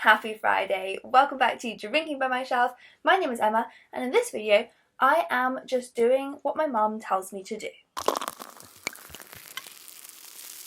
Happy Friday. Welcome back to Drinking by My Shelf. My name is Emma, and in this video I am just doing what my mum tells me to do.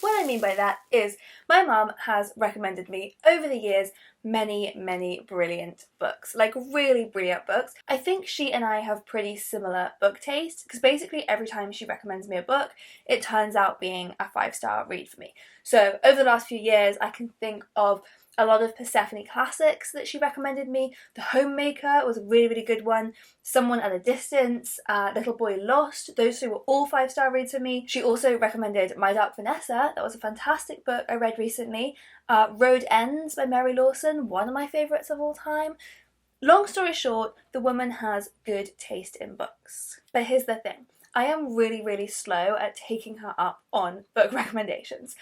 What I mean by that is my mum has recommended me over the years many brilliant books, like really brilliant books. I think she and I have pretty similar book taste because basically every time she recommends me a book it turns out being a 5-star read for me. So over the last few years I can think of a lot of Persephone classics that she recommended me. The Homemaker was a really good one. Someone at a Distance, Little Boy Lost, those three were all 5-star reads for me. She also recommended My Dark Vanessa, that was a fantastic book I read recently. Road Ends by Mary Lawson, one of my favourites of all time. Long story short, the woman has good taste in books. But here's the thing, I am really slow at taking her up on book recommendations.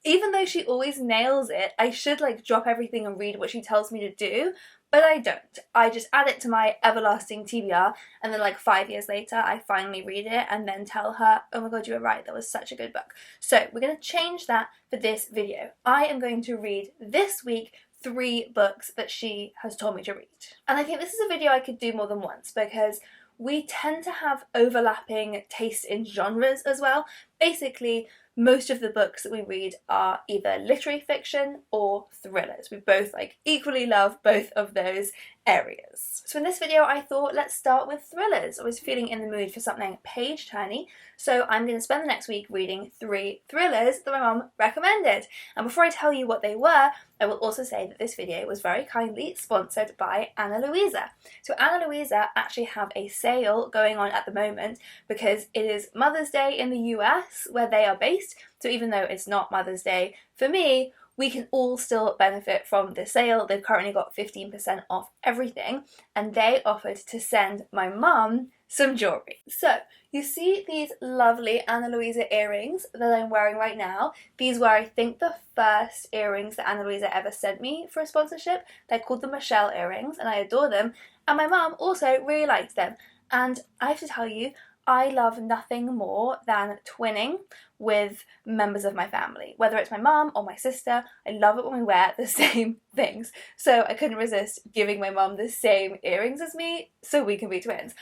Even though she always nails it, I should drop everything and read what she tells me to do, but I don't. I just add it to my everlasting TBR, and then 5 years later I finally read it and then tell her, oh my god, you were right, that was such a good book. So we're going to change that for this video. I am going to read this week 3 books that she has told me to read. And I think this is a video I could do more than once because we tend to have overlapping taste in genres as well. Basically, most of the books that we read are either literary fiction or thrillers. We both equally love both of those areas. So in this video I thought let's start with thrillers. I was feeling in the mood for something page-turny, so I'm going to spend the next week reading 3 thrillers that my mum recommended. And before I tell you what they were, I will also say that this video was very kindly sponsored by Ana Luisa. So Ana Luisa actually have a sale going on at the moment because it is Mother's Day in the US where they are based, so even though it's not Mother's Day for me, we can all still benefit from the sale. They've currently got 15% off everything, and they offered to send my mum some jewellery. So you see these lovely Ana Luisa earrings that I'm wearing right now. These were, I think, the first earrings that Ana Luisa ever sent me for a sponsorship. They're called the Michelle earrings and I adore them, and my mum also really liked them. And I have to tell you, I love nothing more than twinning with members of my family. Whether it's my mum or my sister, I love it when we wear the same things. So I couldn't resist giving my mum the same earrings as me so we can be twins.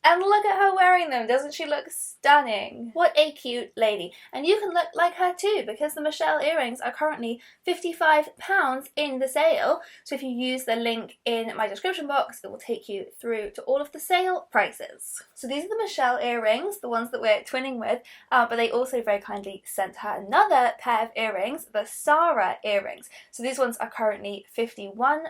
And look at her wearing them, doesn't she look stunning? What a cute lady. And you can look like her too, because the Michelle earrings are currently £55 in the sale. So if you use the link in my description box, it will take you through to all of the sale prices. So these are the Michelle earrings, the ones that we're twinning with, but they also very kindly sent her another pair of earrings, the Sarah earrings. So these ones are currently £51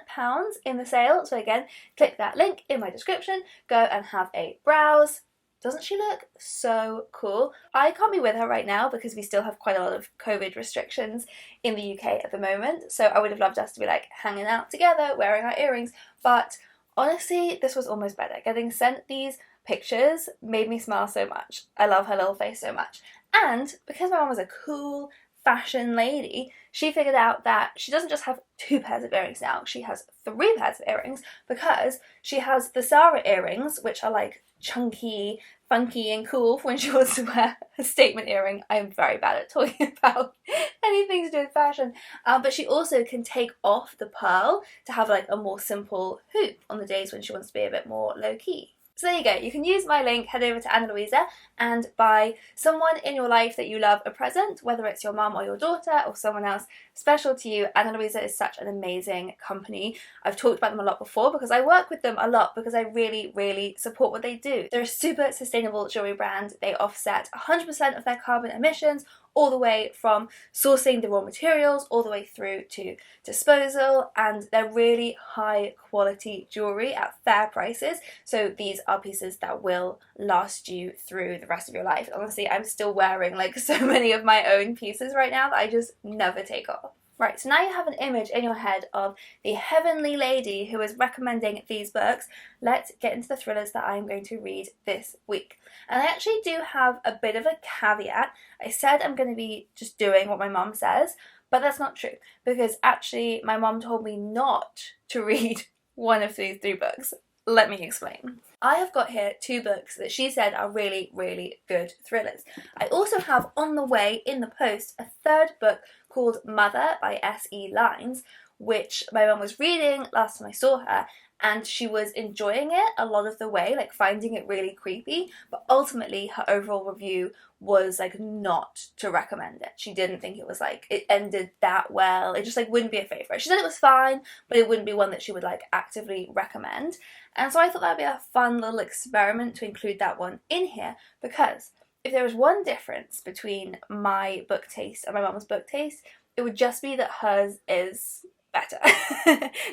in the sale. So again, click that link in my description, go and have a browse. Doesn't she look so cool? I can't be with her right now because we still have quite a lot of COVID restrictions in the UK at the moment, so I would have loved us to be hanging out together wearing our earrings, but honestly this was almost better. Getting sent these pictures made me smile so much. I love her little face so much. And because my mum was a cool fashion lady, she figured out that she doesn't just have 2 pairs of earrings now, she has 3 pairs of earrings because she has the Sarah earrings, which are chunky, funky and cool for when she wants to wear a statement earring. I'm very bad at talking about anything to do with fashion, but she also can take off the pearl to have a more simple hoop on the days when she wants to be a bit more low-key. So there you go, you can use my link, head over to Ana Luisa and buy someone in your life that you love a present, whether it's your mum or your daughter or someone else special to you. Ana Luisa is such an amazing company. I've talked about them a lot before because I work with them a lot because I really support what they do. They're a super sustainable jewellery brand. They offset 100% of their carbon emissions, all the way from sourcing the raw materials all the way through to disposal, and they're really high quality jewellery at fair prices. So these are pieces that will last you through the rest of your life. Honestly, I'm still wearing so many of my own pieces right now that I just never take off. Right, so now you have an image in your head of the heavenly lady who is recommending these books. Let's get into the thrillers that I'm going to read this week. And I actually do have a bit of a caveat. I said I'm going to be just doing what my mum says, but that's not true because actually my mum told me not to read one of these 3 books. Let me explain. I have got here 2 books that she said are really good thrillers. I also have on the way in the post a 3rd book called Mother by S.E. Lynes, which my mum was reading last time I saw her, and she was enjoying it a lot of the way, like finding it really creepy, but ultimately her overall review was like not to recommend it. She didn't think it was like, it ended that well. It just like wouldn't be a favourite. She said it was fine, but it wouldn't be one that she would like actively recommend. And so I thought that'd be a fun little experiment to include that one in here, because if there was one difference between my book taste and my mum's book taste, it would just be that hers is better.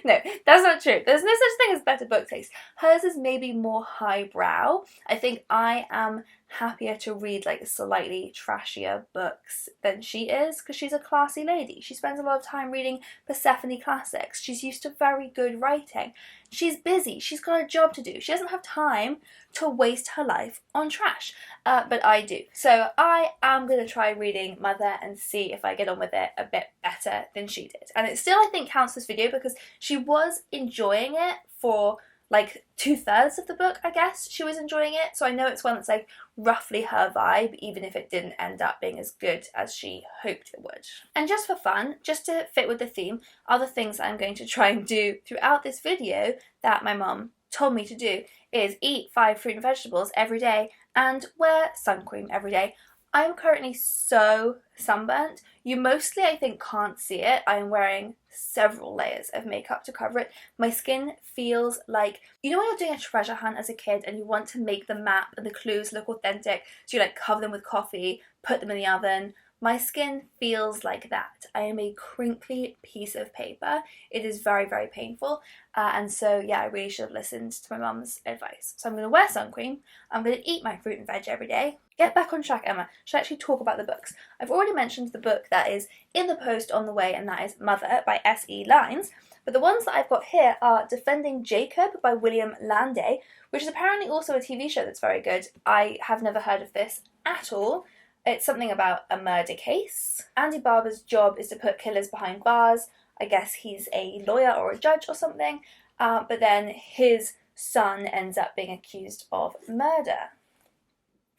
No, that's not true. There's no such thing as better book taste. Hers is maybe more highbrow. I think I am happier to read like slightly trashier books than she is, because she's a classy lady. She spends a lot of time reading Persephone classics. She's used to very good writing. She's busy. She's got a job to do. She doesn't have time to waste her life on trash. But I do. So I am going to try reading Mother and see if I get on with it a bit better than she did. And it still, I think, counts this video because she was enjoying it for like 2/3 of the book, I guess. She was enjoying it. So I know it's one that's like roughly her vibe, even if it didn't end up being as good as she hoped it would. And just for fun, just to fit with the theme, other things I'm going to try and do throughout this video that my mum told me to do is eat 5 fruit and vegetables every day and wear sun cream every day. I am currently so sunburnt. You mostly, I think, can't see it. I am wearing several layers of makeup to cover it. My skin feels like, you know when you're doing a treasure hunt as a kid and you want to make the map and the clues look authentic, so you like cover them with coffee, put them in the oven. My skin feels like that. I am a crinkly piece of paper. It is very, very painful. And so, yeah, I really should have listened to my mum's advice. So I'm going to wear sun cream. I'm going to eat my fruit and veg every day. Get back on track, Emma. Should actually talk about the books. I've already mentioned the book that is in the post on the way, and that is Mother by S.E. Lynes. But the ones that I've got here are Defending Jacob by William Landay, which is apparently also a TV show that's very good. I have never heard of this at all. It's something about a murder case. Andy Barber's job is to put killers behind bars. I guess he's a lawyer or a judge or something. But then his son ends up being accused of murder.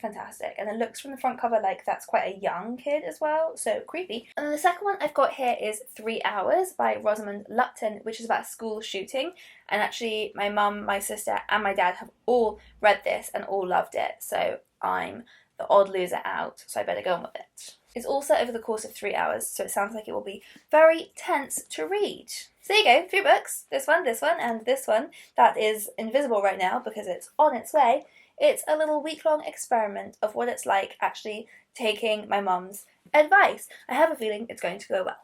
Fantastic. And it looks from the front cover like that's quite a young kid as well, so creepy. And then the second one I've got here is 3 Hours by Rosamund Lupton, which is about a school shooting. And actually my mum, my sister and my dad have all read this and all loved it, so I'm the odd loser out, so I better go on with it. It's also over the course of 3 hours, so it sounds like it will be very tense to read. So there you go, 3 books. This one, and this one. That is invisible right now because it's on its way. It's a little week-long experiment of what it's like actually taking my mum's advice. I have a feeling it's going to go well.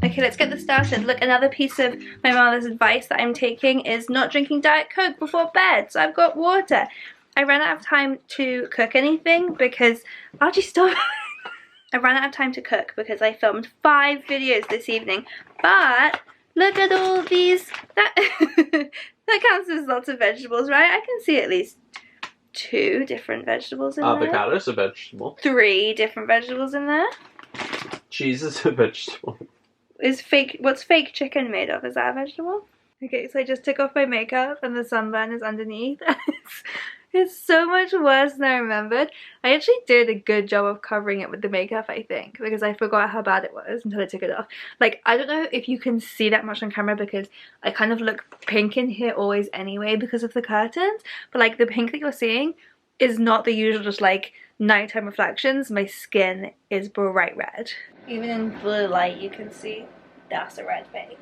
Okay, let's get this started. Look, another piece of my mother's advice that I'm taking is not drinking Diet Coke before bed. So I've got water. I ran out of time to cook anything because... Archie, stop! I ran out of time to cook because I filmed 5 videos this evening. But look at all these... That counts as lots of vegetables, right? I can see at least 2 different vegetables in there. Avocado's a vegetable. 3 different vegetables in there. Cheese is a vegetable. What's fake chicken made of? Is that a vegetable? Okay, so I just took off my makeup and the sunburn is underneath. It's so much worse than I remembered. I actually did a good job of covering it with the makeup, I think, because I forgot how bad it was until I took it off. Like, I don't know if you can see that much on camera because I kind of look pink in here always anyway because of the curtains, but like the pink that you're seeing is not the usual just like nighttime reflections. My skin is bright red. Even in blue light you can see that's a red face.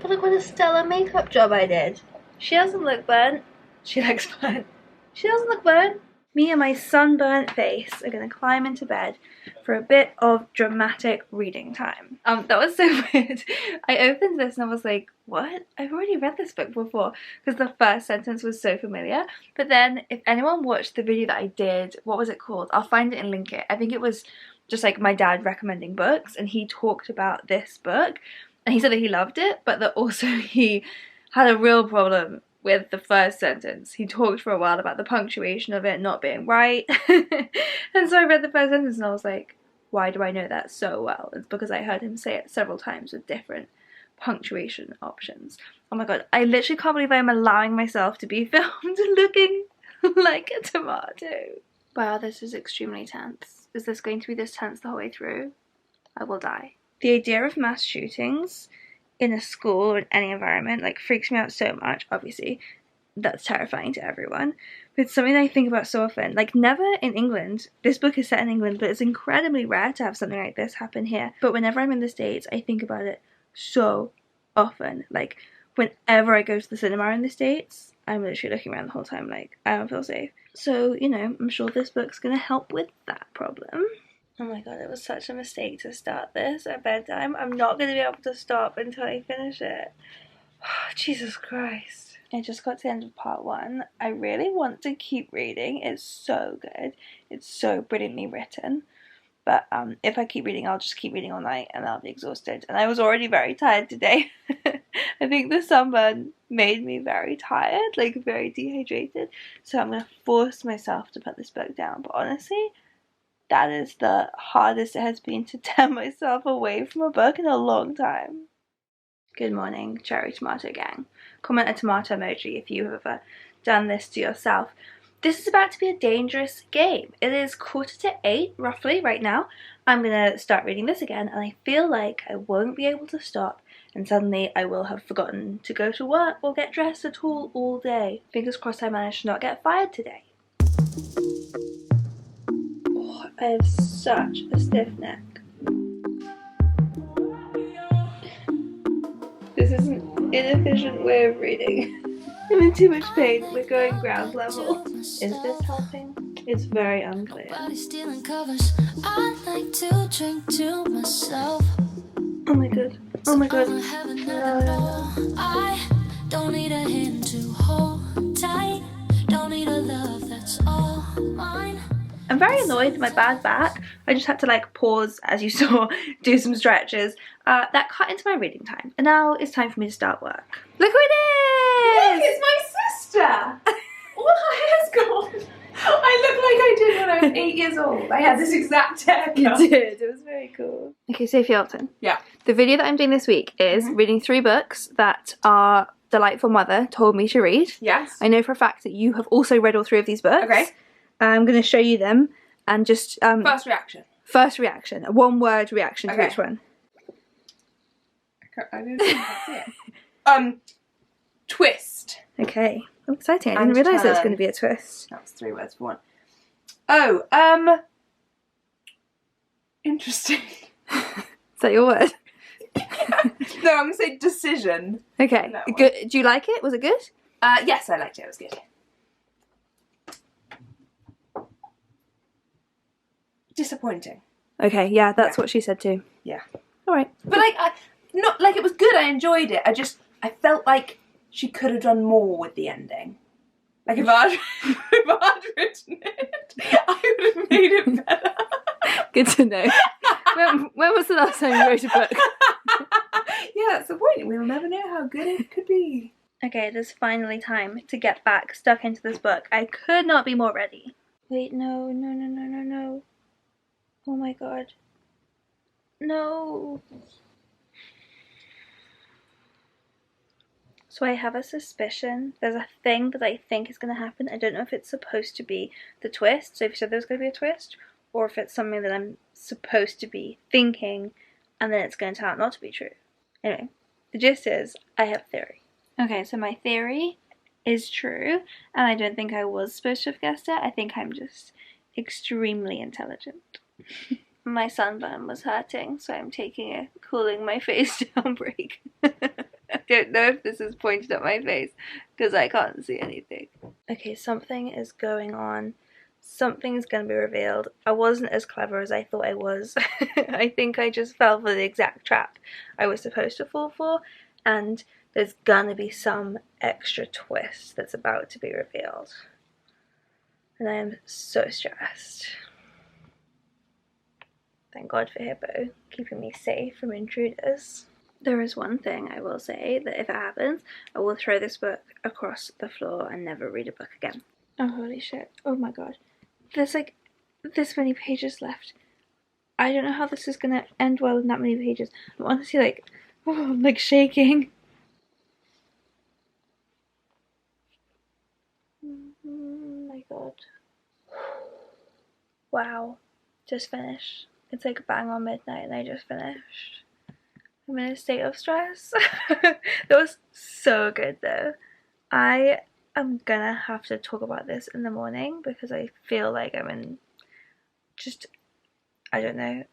But look what a stellar makeup job I did. She doesn't look burnt. She looks burnt. She doesn't look burnt. Me and my sunburnt face are going to climb into bed for a bit of dramatic reading time. That was so weird. I opened this and I was like, what? I've already read this book before, because the first sentence was so familiar. But then if anyone watched the video that I did, what was it called? I'll find it and link it. I think it was just like my dad recommending books, and he talked about this book and he said that he loved it, but that also he had a real problem with the first sentence. He talked for a while about the punctuation of it not being right. And so I read the first sentence and I was like, why do I know that so well? It's because I heard him say it several times with different punctuation options. Oh my god, I literally can't believe I'm allowing myself to be filmed looking like a tomato. Wow, this is extremely tense. Is this going to be this tense the whole way through? I will die. The idea of mass shootings in a school or in any environment like freaks me out so much. Obviously, that's terrifying to everyone. But it's something that I think about so often. Like, never in England. This book is set in England, but it's incredibly rare to have something like this happen here. But whenever I'm in the States, I think about it so often. Like, whenever I go to the cinema in the States, I'm literally looking around the whole time like, I don't feel safe. So, you know, I'm sure this book's gonna help with that problem. Oh my god, it was such a mistake to start this at bedtime. I'm not gonna be able to stop until I finish it. Jesus Christ. I just got to the end of part 1. I really want to keep reading. It's so good. It's so brilliantly written. But if I keep reading, I'll just keep reading all night and I'll be exhausted. And I was already very tired today. I think the sunburn made me very tired, like very dehydrated. So I'm going to force myself to put this book down. But honestly, that is the hardest it has been to tear myself away from a book in a long time. Good morning, Cherry Tomato Gang. Comment a tomato emoji if you have ever done this to yourself. This is about to be a dangerous game. It is 7:45 roughly right now. I'm gonna start reading this again and I feel like I won't be able to stop and suddenly I will have forgotten to go to work or get dressed at all day. Fingers crossed I managed to not get fired today. Oh, I have such a stiff neck. This is an inefficient way of reading. I'm in too much pain. We're going ground level. Is this helping? It's very unclear. Oh my god. Oh my god. No. I don't need a hand to hold tight. Don't need a love that's all mine. I'm very annoyed with my bad back. I just had to like pause, as you saw, do some stretches. That cut into my reading time. And now it's time for me to start work. Look who it is! Look, it's my sister! All her hair's gone. I look like I did when I was 8 years old. I had this exact haircut. You did, it was very cool. Okay, Sophie Elton. Yeah. The video that I'm doing this week is reading 3 books that our delightful mother told me to read. Yes. I know for a fact that you have also read all 3 of these books. Okay. I'm going to show you them and just... First reaction. First reaction, a 1-word reaction to each one. I didn't see it. Twist. Okay. Oh, exciting. I didn't realise there was going to be a twist. That was 3 words for one. Oh, interesting. Is that your word? No, I'm going to say decision. Okay. Good. Do you like it? Was it good? Yes, I liked it. It was good. Disappointing. Okay, yeah, that's what she said too. Yeah. Alright. But like, not like it was good, I enjoyed it. I felt like she could have done more with the ending. Like if I'd written it, I would have made it better. Good to know. When was the last time you wrote a book? Yeah, that's the point. We'll never know how good it could be. Okay, there's finally time to get back stuck into this book. I could not be more ready. Wait, no. Oh my god. No. So I have a suspicion. There's a thing that I think is going to happen. I don't know if it's supposed to be the twist. So if you said there's going to be a twist, or if it's something that I'm supposed to be thinking, and then it's going to turn out not to be true. Anyway, the gist is, I have a theory. Okay, so my theory is true, and I don't think I was supposed to have guessed it. I think I'm just extremely intelligent. My sunburn was hurting, so I'm taking a cooling my face down break. I don't know if this is pointed at my face, because I can't see anything. Okay, something is going on. Something's going to be revealed. I wasn't as clever as I thought I was. I think I just fell for the exact trap I was supposed to fall for, and there's gonna be some extra twist that's about to be revealed. And I am so stressed. Thank God for Hippo, keeping me safe from intruders. There is one thing I will say, that if it happens, I will throw this book across the floor and never read a book again. Oh, holy shit. Oh my god. There's like this many pages left. I don't know how this is gonna end well in that many pages. I'm honestly like, oh, I'm like shaking. Oh my god. Wow. Just finished. It's like bang on midnight and I just finished. I'm in a state of stress. That was so good though. I am gonna have to talk about this in the morning because I feel like I'm in just, I don't know,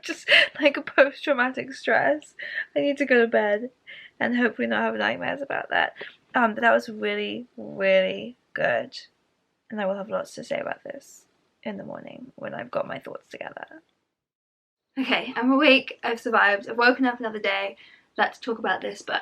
just like a post-traumatic stress. I need to go to bed and hopefully not have nightmares about that. But that was really, really good. And I will have lots to say about this in the morning when I've got my thoughts together. Okay, I'm awake, I've survived, I've woken up another day. Let's talk about this book.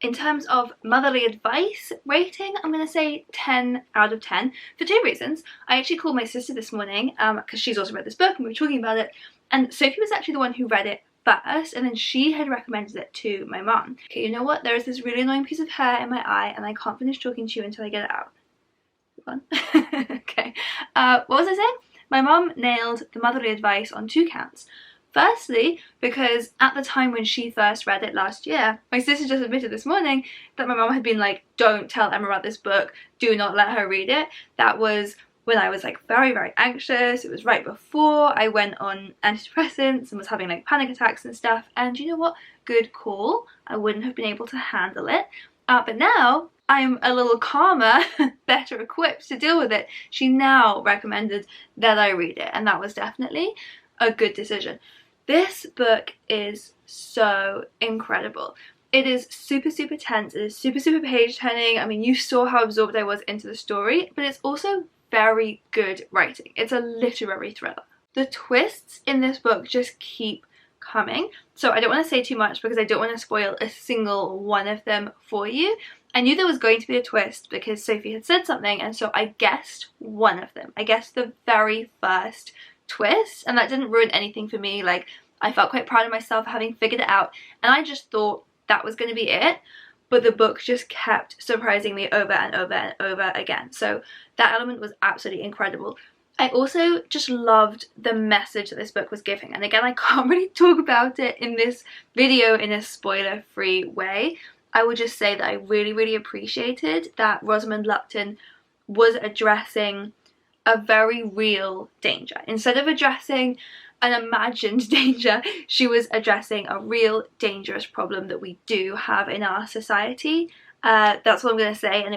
In terms of motherly advice rating, I'm going to say 10 out of 10 for two reasons. I actually called my sister this morning because she's also read this book and we were talking about it, and Sophie was actually the one who read it first, and then she had recommended it to my mum. Okay, you know what? There is this really annoying piece of hair in my eye and I can't finish talking to you until I get it out. Okay, what was I saying? My mum nailed the motherly advice on two counts. Firstly, because at the time when she first read it last year, my sister just admitted this morning that my mum had been like, don't tell Emma about this book, do not let her read it. That was when I was like very, very anxious. It was right before I went on antidepressants and was having like panic attacks and stuff, and you know what? Good call. I wouldn't have been able to handle it. But now I'm a little calmer, better equipped to deal with it. She now recommended that I read it, and that was definitely a good decision. This book is so incredible. It is super, super tense. It is super, super page turning. I mean, you saw how absorbed I was into the story, but it's also very good writing. It's a literary thriller. The twists in this book just keep coming. So I don't want to say too much because I don't want to spoil a single one of them for you. I knew there was going to be a twist because Sophie had said something, and so I guessed one of them. I guessed the very first twist, and that didn't ruin anything for me. Like, I felt quite proud of myself for having figured it out, and I just thought that was going to be it, but the book just kept surprising me over and over and over again. So that element was absolutely incredible. I also just loved the message that this book was giving, and again, I can't really talk about it in this video in a spoiler-free way. I would just say that I really, really appreciated that Rosamund Lupton was addressing a very real danger. Instead of addressing an imagined danger, she was addressing a real dangerous problem that we do have in our society. That's what I'm going to say, and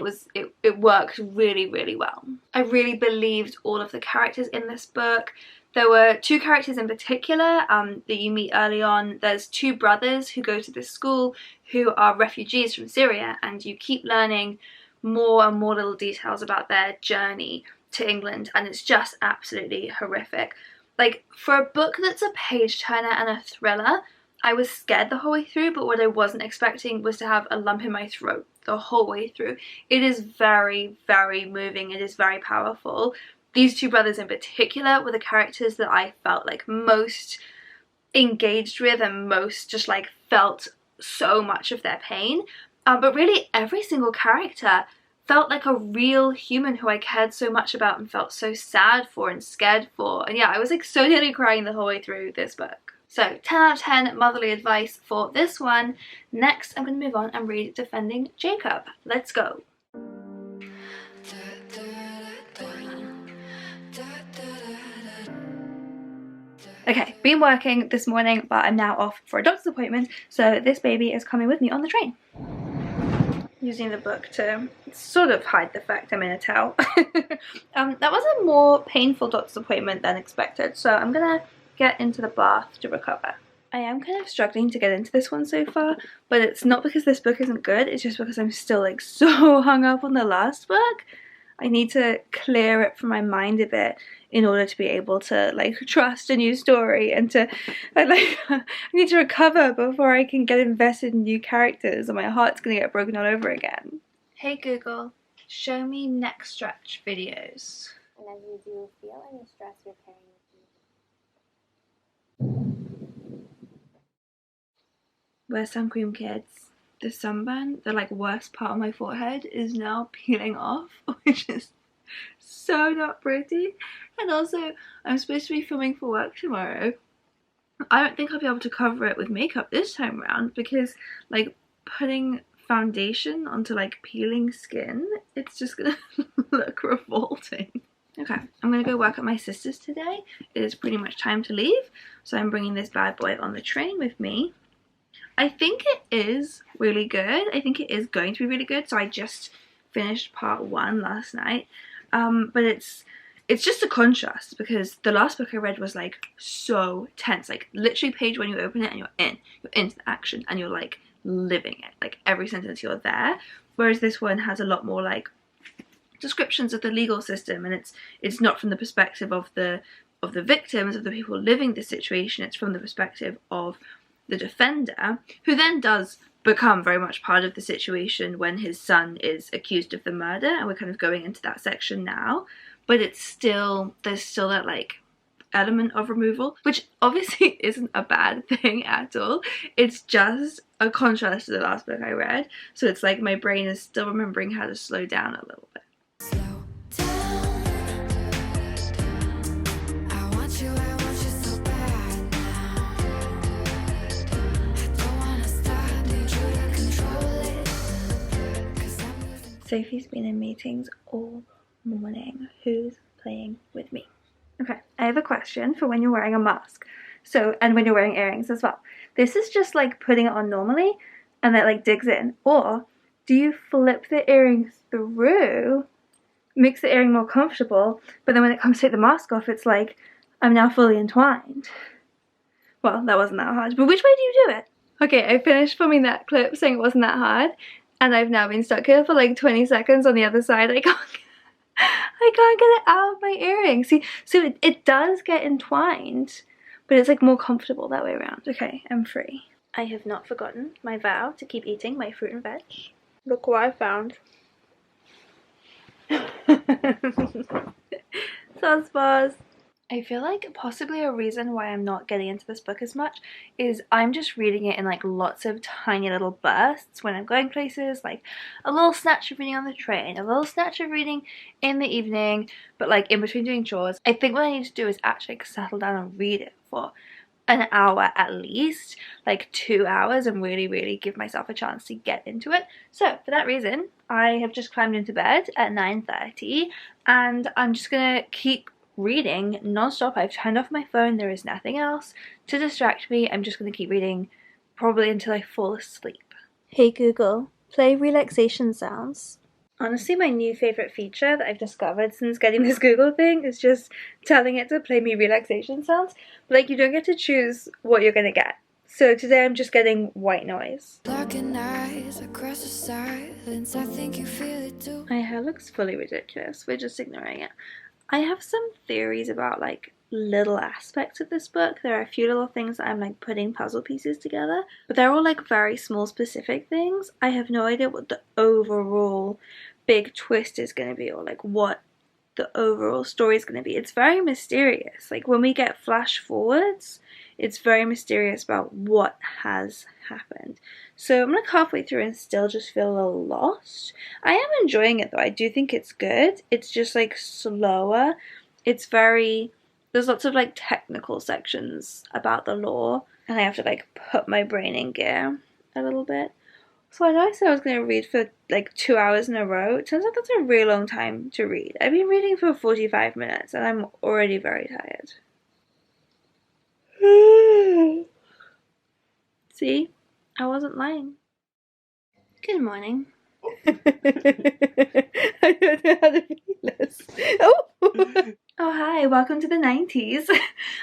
it worked really, really well. I really believed all of the characters in this book. There were two characters in particular that you meet early on. There's two brothers who go to this school who are refugees from Syria, and you keep learning more and more little details about their journey to England, and it's just absolutely horrific. Like, for a book that's a page turner and a thriller, I was scared the whole way through, but what I wasn't expecting was to have a lump in my throat the whole way through. It is very, very moving. It is very powerful. These two brothers in particular were the characters that I felt like most engaged with and most just like felt so much of their pain. But really every single character felt like a real human who I cared so much about and felt so sad for and scared for. And yeah, I was like so nearly crying the whole way through this book. So 10 out of 10 motherly advice for this one. Next, I'm going to move on and read Defending Jacob. Let's go. Okay, been working this morning, but I'm now off for a doctor's appointment, so this baby is coming with me on the train. Using the book to sort of hide the fact I'm in a towel. That was a more painful doctor's appointment than expected, so I'm gonna get into the bath to recover. I am kind of struggling to get into this one so far, but it's not because this book isn't good, it's just because I'm still like so hung up on the last book. I need to clear it from my mind a bit in order to be able to like trust a new story, and to I need to recover before I can get invested in new characters, or my heart's gonna get broken all over again. Hey Google, show me neck stretch videos. And as you do feel any stress you're carrying with you. Wear sun cream, kids. The sunburn, the like worst part of my forehead, is now peeling off, which is so not pretty. And also, I'm supposed to be filming for work tomorrow. I don't think I'll be able to cover it with makeup this time around because like putting foundation onto like peeling skin, it's just gonna look revolting. Okay, I'm gonna go work at my sister's today. It is pretty much time to leave, so I'm bringing this bad boy on the train with me. I think it is really good. I think it is going to be really good. So I just finished part 1 last night, but it's just a contrast because the last book I read was like so tense. Like literally page 1 you open it and you're into the action and you're like living it. Like every sentence you're there. Whereas this one has a lot more like descriptions of the legal system, and it's not from the perspective of the victims, of the people living this situation. It's from the perspective of the defender, who then does become very much part of the situation when his son is accused of the murder, and we're kind of going into that section now. But it's still, there's still that like element of removal, which obviously isn't a bad thing at all. It's just a contrast to the last book I read, so it's like my brain is still remembering how to slow down a little bit. Sophie's been in meetings all morning. Who's playing with me? Okay, I have a question for when you're wearing a mask. So, and when you're wearing earrings as well. This is just like putting it on normally and that like digs in. Or do you flip the earring through, makes the earring more comfortable, but then when it comes to take the mask off, it's like, I'm now fully entwined. Well, that wasn't that hard, but which way do you do it? Okay, I finished filming that clip saying it wasn't that hard. And I've now been stuck here for like 20 seconds on the other side. I can't get it out of my earring. See, so it does get entwined, but it's like more comfortable that way around. Okay, I'm free. I have not forgotten my vow to keep eating my fruit and veg. Look what I found. Sauce bars. I feel like possibly a reason why I'm not getting into this book as much is I'm just reading it in like lots of tiny little bursts when I'm going places, like a little snatch of reading on the train, a little snatch of reading in the evening, but like in between doing chores. I think what I need to do is actually settle down and read it for an hour at least, like 2 hours, and really give myself a chance to get into it. So for that reason, I have just climbed into bed at 9:30 and I'm just gonna keep reading non-stop. I've turned off my phone. There is nothing else to distract me. I'm just going to keep reading probably until I fall asleep. Hey Google, play relaxation sounds. Honestly, my new favourite feature that I've discovered since getting this Google thing is just telling it to play me relaxation sounds. But like, you don't get to choose what you're going to get. So today I'm just getting white noise. Eyes across the silence, I think you feel it too. My hair looks fully ridiculous. We're just ignoring it. I have some theories about like little aspects of this book. There are a few little things that I'm like putting puzzle pieces together, but they're all like very small specific things. I have no idea what the overall big twist is going to be, or like what the overall story is going to be. It's very mysterious. Like when we get flash forwards, it's very mysterious about what has happened. So I'm like halfway through and still just feel a little lost. I am enjoying it though. I do think it's good. It's just like slower. It's very, there's lots of like technical sections about the law, and I have to like put my brain in gear a little bit. So I know I said I was going to read for like 2 hours in a row. It turns out that's a really long time to read. I've been reading for 45 minutes and I'm already very tired. See? I wasn't lying. Good morning. I don't know how to read this. Oh! Oh hi, welcome to the 90s.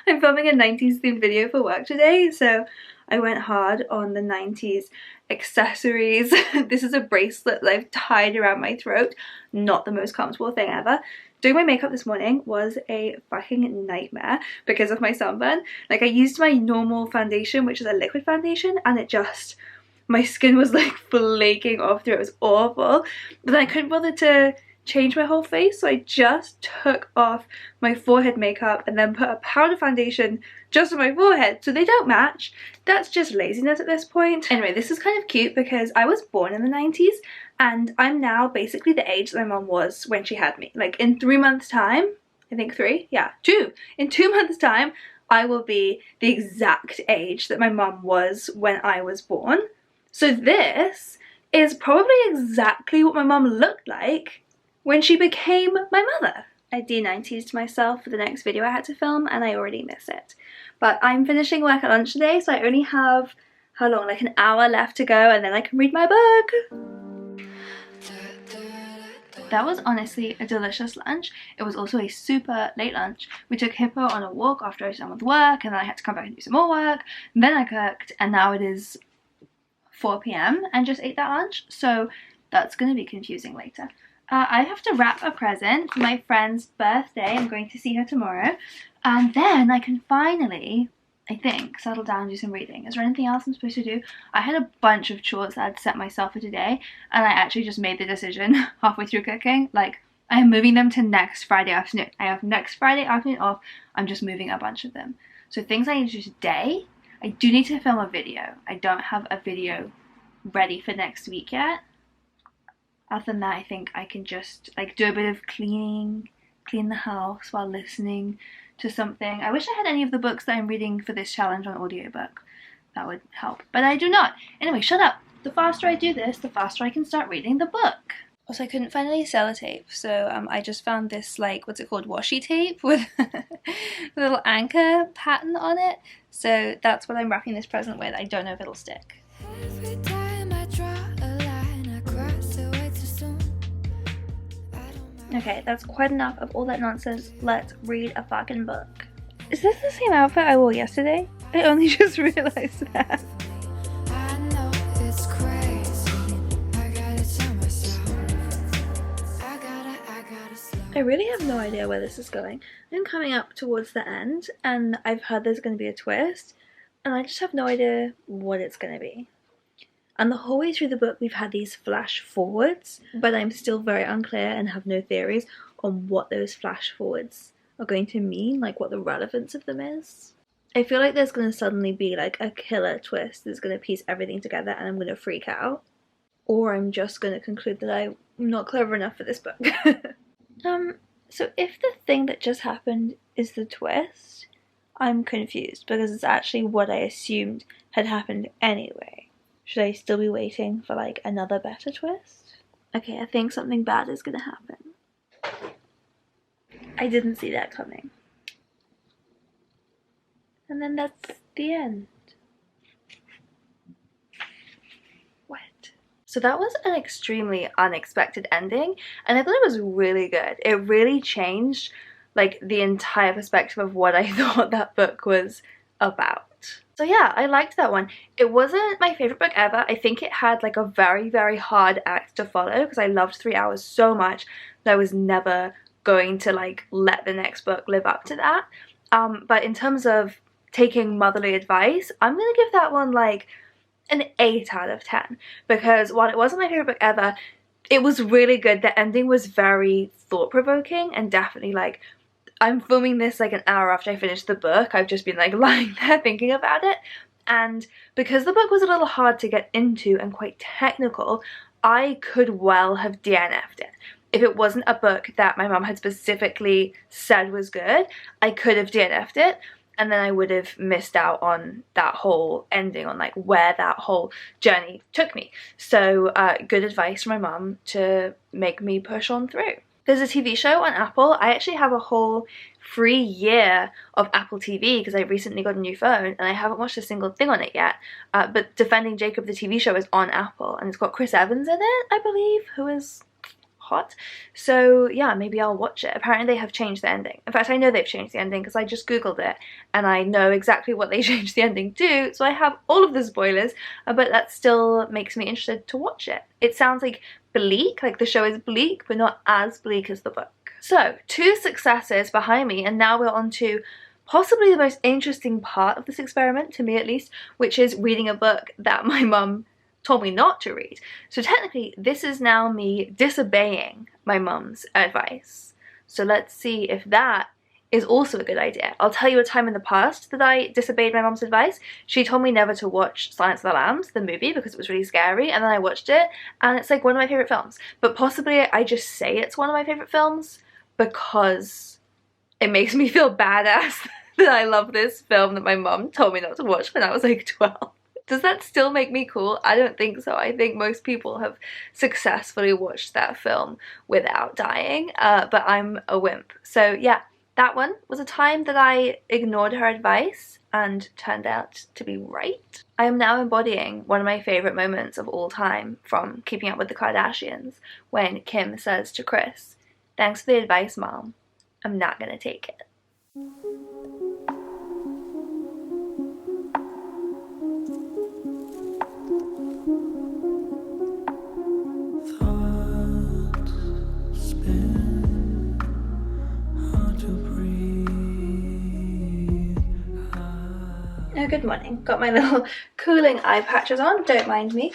I'm filming a 90s themed video for work today, so I went hard on the 90s accessories. This is a bracelet that I've tied around my throat. Not the most comfortable thing ever. Doing my makeup this morning was a fucking nightmare because of my sunburn. Like I used my normal foundation, which is a liquid foundation, and it just, my skin was like flaking off through it. It was awful. But then I couldn't bother to change my whole face, so I just took off my forehead makeup and then put a powder foundation just on my forehead so they don't match. That's just laziness at this point. Anyway, this is kind of cute because I was born in the 90s and I'm now basically the age that my mom was when she had me. Like in 3 months time, I think 3, yeah, 2. In 2 months time, I will be the exact age that my mom was when I was born. So this is probably exactly what my mom looked like when she became my mother. I D90'd myself for the next video I had to film and I already miss it. But I'm finishing work at lunch today, so I only have, how long, like an hour left to go, and then I can read my book. That was honestly a delicious lunch. It was also a super late lunch. We took Hippo on a walk after I was done with work, and then I had to come back and do some more work. And then I cooked, and now it is 4 p.m. and just ate that lunch, so that's going to be confusing later. I have to wrap a present for my friend's birthday. I'm going to see her tomorrow. And then I can finally, I think, settle down and do some reading. Is there anything else I'm supposed to do? I had a bunch of chores that I'd set myself for today, and I actually just made the decision halfway through cooking. Like, I am moving them to next Friday afternoon. I have next Friday afternoon off. I'm just moving a bunch of them. So things I need to do today, I do need to film a video. I don't have a video ready for next week yet. Other than that, I think I can just like do a bit of cleaning, clean the house while listening to something. I wish I had any of the books that I'm reading for this challenge on audiobook. That would help, but I do not. Anyway, shut up. The faster I do this, the faster I can start reading the book. Also, I couldn't find any sellotape, so I just found this, like, what's it called, washi tape with a little anchor pattern on it. So that's what I'm wrapping this present with. I don't know if it'll stick. Okay, that's quite enough of all that nonsense. Let's read a fucking book. Is this the same outfit I wore yesterday? I only just realised that. I really have no idea where this is going. I'm coming up towards the end, and I've heard there's going to be a twist, and I just have no idea what it's going to be. And the whole way through the book we've had these flash forwards, but I'm still very unclear and have no theories on what those flash forwards are going to mean, like what the relevance of them is. I feel like there's going to suddenly be like a killer twist that's going to piece everything together and I'm going to freak out. Or I'm just going to conclude that I'm not clever enough for this book. So if the thing that just happened is the twist, I'm confused because it's actually what I assumed had happened anyway. Should I still be waiting for like another better twist? Okay, I think something bad is gonna happen. I didn't see that coming. And then that's the end. What? So that was an extremely unexpected ending, and I thought it was really good. It really changed like the entire perspective of what I thought that book was about. So yeah, I liked that one. It wasn't my favourite book ever. I think it had like a very, very hard act to follow because I loved 3 Hours so much that I was never going to like let the next book live up to that. But in terms of taking motherly advice, I'm gonna give that one like an 8 out of 10 because while it wasn't my favourite book ever, it was really good. The ending was very thought-provoking and definitely like, I'm filming this like an hour after I finished the book. I've just been like lying there thinking about it. And because the book was a little hard to get into and quite technical, I could well have DNF'd it. If it wasn't a book that my mum had specifically said was good, I could have DNF'd it. And then I would have missed out on that whole ending, on like where that whole journey took me. So good advice from my mum to make me push on through. There's a TV show on Apple. I actually have a whole free year of Apple TV because I recently got a new phone and I haven't watched a single thing on it yet. But Defending Jacob, the TV show, is on Apple and it's got Chris Evans in it, I believe, who is hot. So yeah, maybe I'll watch it. Apparently they have changed the ending. In fact, I know they've changed the ending because I just googled it and I know exactly what they changed the ending to, so I have all of the spoilers, but that still makes me interested to watch it. It sounds like bleak, like the show is bleak, but not as bleak as the book. So 2 successes behind me, and now we're on to possibly the most interesting part of this experiment, to me at least, which is reading a book that my mum told me not to read. So technically this is now me disobeying my mum's advice. So let's see if that is also a good idea. I'll tell you a time in the past that I disobeyed my mum's advice. She told me never to watch Silence of the Lambs, the movie, because it was really scary, and then I watched it and it's like one of my favourite films. But possibly I just say it's one of my favourite films because it makes me feel badass that I love this film that my mum told me not to watch when I was like 12. Does that still make me cool? I don't think so. I think most people have successfully watched that film without dying, but I'm a wimp. So yeah, that one was a time that I ignored her advice and turned out to be right. I am now embodying one of my favourite moments of all time from Keeping Up with the Kardashians, when Kim says to Kris, "Thanks for the advice, Mom. I'm not gonna take it." Oh, good morning. Got my little cooling eye patches on, don't mind me.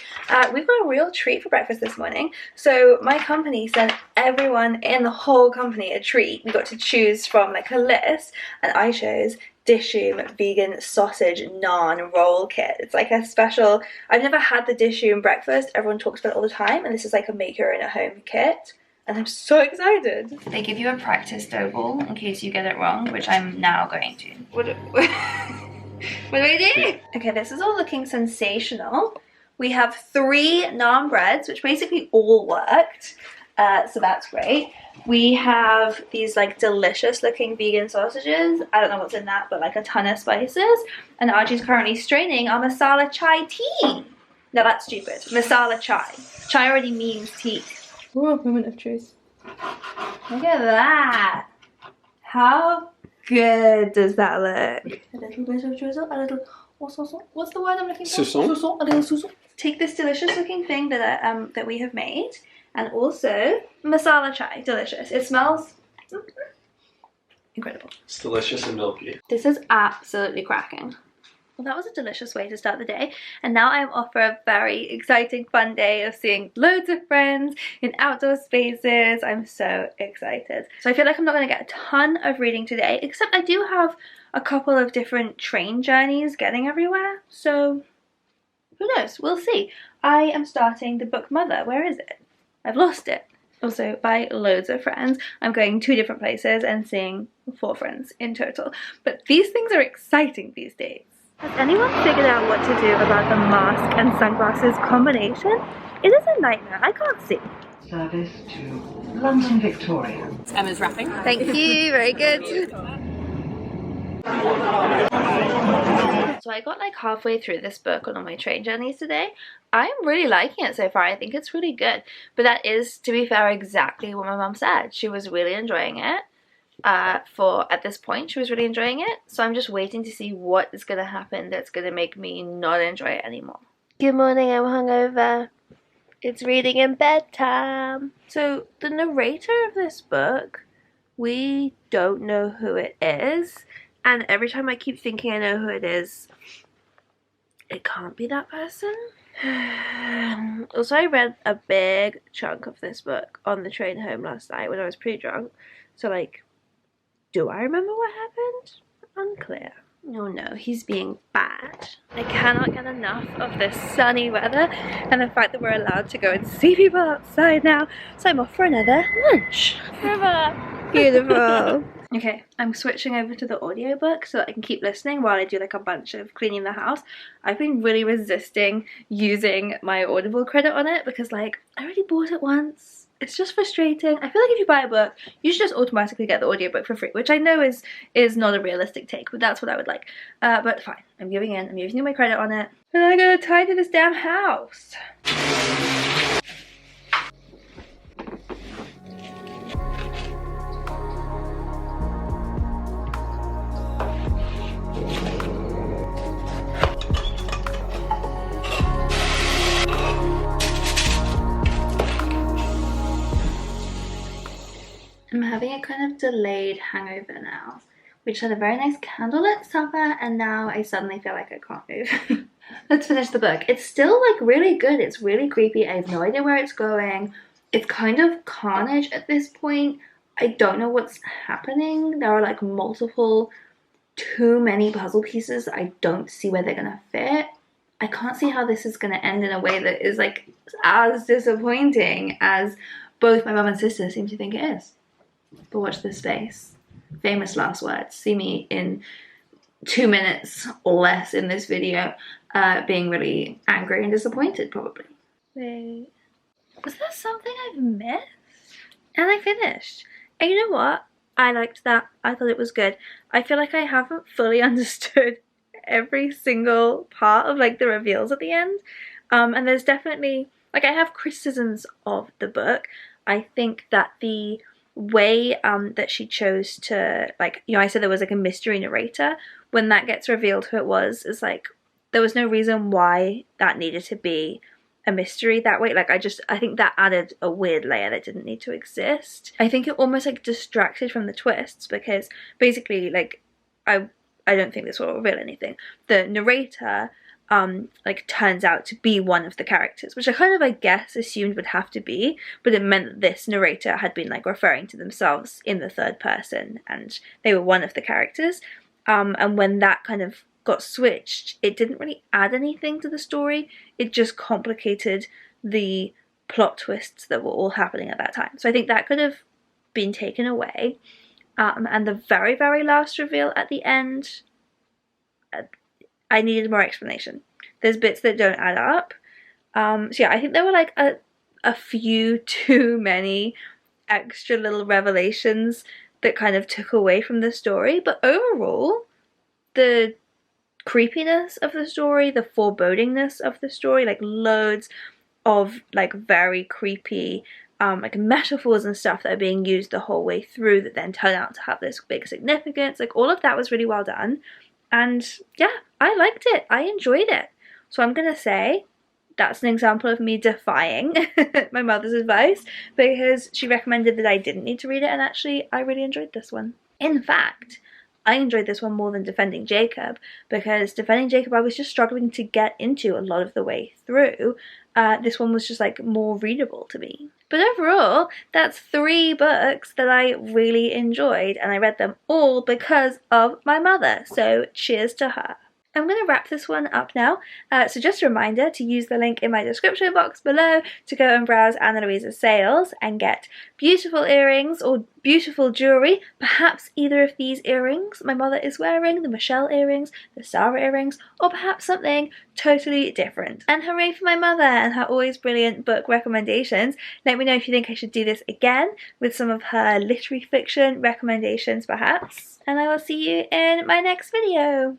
We've got a real treat for breakfast this morning. So my company sent everyone in the whole company a treat. We got to choose from like a list, and I chose Dishoom vegan sausage naan roll kit. It's like a special, I've never had the Dishoom breakfast, everyone talks about it all the time, and this is like a make your own at home kit. And I'm so excited. They give you a practice dough ball in case you get it wrong, which I'm now going to. What do I do? Okay, this is all looking sensational. We have 3 naan breads, which basically all worked. So that's great. We have these like delicious looking vegan sausages. I don't know what's in that, but like a ton of spices. And Archie's currently straining our masala chai tea. No, that's stupid. Masala chai. Chai already means tea. Ooh, moment of truth. Look at that. How good does that look? A little bit of drizzle, a little, what's the word I'm looking for? Sousson. Sousson, a little sousson. Take this delicious looking thing that that we have made, and also masala chai, delicious. It smells incredible. It's delicious and milky. This is absolutely cracking. Well, that was a delicious way to start the day, and now I'm off for a very exciting, fun day of seeing loads of friends in outdoor spaces. I'm so excited. So I feel like I'm not going to get a ton of reading today, except I do have a couple of different train journeys getting everywhere, so who knows? We'll see. I am starting the book Mother. Where is it? I've lost it. Also, by loads of friends. I'm going 2 different places and seeing 4 friends in total. But these things are exciting these days. Has anyone figured out what to do about the mask and sunglasses combination? It is a nightmare. I can't see. Service to London Victoria. Emma's wrapping. Thank you. Very good. So I got like halfway through this book on all my train journeys today. I'm really liking it so far. I think it's really good. But that is, to be fair, exactly what my mum said. She was really enjoying it. At this point she was really enjoying it, so I'm just waiting to see what is going to happen that's going to make me not enjoy it anymore. Good morning, I'm hungover. It's reading and bedtime. So the narrator of this book, we don't know who it is, and every time I keep thinking I know who it is, it can't be that person. Also, I read a big chunk of this book on the train home last night when I was pretty drunk, so like, do I remember what happened? Unclear. Oh no, he's being bad. I cannot get enough of this sunny weather and the fact that we're allowed to go and see people outside now. So I'm off for another lunch. River. Beautiful. Okay, I'm switching over to the audiobook so that I can keep listening while I do like a bunch of cleaning the house. I've been really resisting using my Audible credit on it because like, I already bought it once. It's just frustrating. I feel like if you buy a book, you should just automatically get the audiobook for free, which I know is not a realistic take, but that's what I would like. But fine, I'm giving in. I'm using my credit on it. And I gotta tidy this damn house. I'm having a kind of delayed hangover now. We just had a very nice candlelit supper and now I suddenly feel like I can't move. Let's finish the book. It's still like really good. It's really creepy. I have no idea where it's going. It's kind of carnage at this point. I don't know what's happening. There are like too many puzzle pieces. I don't see where they're gonna fit. I can't see how this is gonna end in a way that is like as disappointing as both my mum and sister seem to think it is. But watch this space. Famous last words. See me in 2 minutes or less in this video. being really angry and disappointed, probably. Wait, was there something I've missed? And I finished. And you know what? I liked that. I thought it was good. I feel like I haven't fully understood every single part of like the reveals at the end. And there's definitely, like, I have criticisms of the book. I think that the way that she chose to, like, you know, I said there was like a mystery narrator. When that gets revealed who it was, is like, there was no reason why that needed to be a mystery that way. Like, I think that added a weird layer that didn't need to exist. I think it almost like distracted from the twists, because basically, like, I don't think this will reveal anything. The narrator like turns out to be one of the characters, which I kind of, I guess, assumed would have to be, but it meant that this narrator had been like referring to themselves in the third person and they were one of the characters. And when that kind of got switched, it didn't really add anything to the story. It just complicated the plot twists that were all happening at that time. So I think that could have been taken away. And the very, very last reveal at the end, I needed more explanation. There's bits that don't add up. So yeah, I think there were like a few too many extra little revelations that kind of took away from the story. But overall, the creepiness of the story, the forebodingness of the story, like loads of like very creepy like metaphors and stuff that are being used the whole way through that then turn out to have this big significance. Like, all of that was really well done. And yeah, I liked it. I enjoyed it. So I'm gonna say that's an example of me defying my mother's advice, because she recommended that I didn't need to read it, and actually I really enjoyed this one. In fact, I enjoyed this one more than Defending Jacob, because Defending Jacob I was just struggling to get into a lot of the way through. This one was just like more readable to me. But overall, that's 3 books that I really enjoyed, and I read them all because of my mother, so cheers to her. I'm going to wrap this one up now, so just a reminder to use the link in my description box below to go and browse Anna Louisa's sales and get beautiful earrings or beautiful jewellery, perhaps either of these earrings my mother is wearing, the Michelle earrings, the Sarah earrings, or perhaps something totally different. And hooray for my mother and her always brilliant book recommendations. Let me know if you think I should do this again with some of her literary fiction recommendations perhaps, and I will see you in my next video.